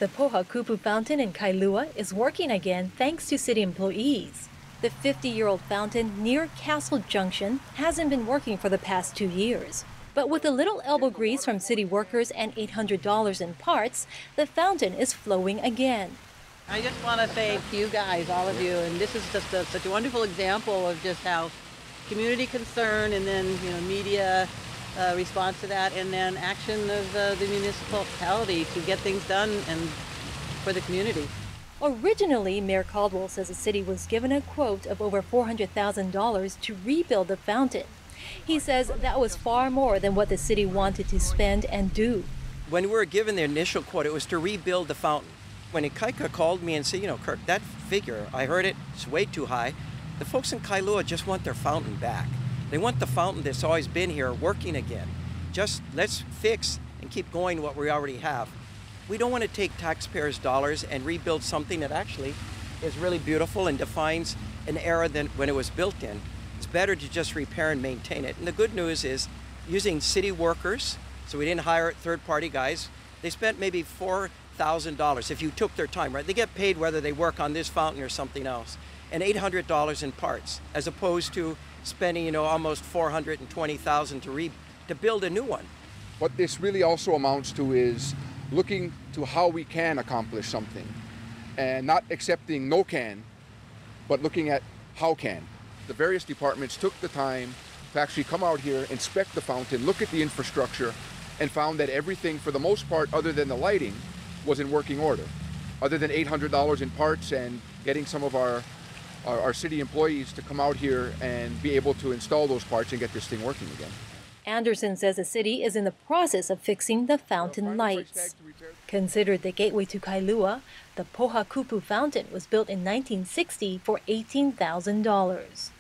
The Pohakupu Fountain in Kailua is working again thanks to city employees. The 50-year-old fountain near Castle Junction hasn't been working for the past 2 years. But with a little elbow grease from city workers and $800 in parts, the fountain is flowing again. I just want to thank you guys, all of you, and this is just such a wonderful example of just how community concern and then media response to that, and then action of the municipality to get things done and for the community. Originally, Mayor Caldwell says the city was given a quote of over $400,000 to rebuild the fountain. He says that was far more than what the city wanted to spend and do. When we were given the initial quote, it was to rebuild the fountain. When Ikaika called me and said, Kirk, that figure, I heard it's way too high. The folks in Kailua just want their fountain back. They want the fountain that's always been here working again. Just let's fix and keep going what we already have. We don't want to take taxpayers' dollars and rebuild something that actually is really beautiful and defines an era than when it was built in. It's better to just repair and maintain it. And the good news is using city workers, so we didn't hire third-party guys. They spent maybe $4,000 if you took their time, right? They get paid whether they work on this fountain or something else. And $800 in parts, as opposed to spending, almost $420,000 to build a new one. What this really also amounts to is looking to how we can accomplish something, and not accepting no can, but looking at how can. The various departments took the time to actually come out here, inspect the fountain, look at the infrastructure, and found that everything, for the most part, other than the lighting, was in working order. Other than $800 in parts and getting some of our city employees to come out here and be able to install those parts and get this thing working again. Anderson says the city is in the process of fixing the fountain lights. Considered the gateway to Kailua, the Pohakupu Fountain was built in 1960 for $18,000.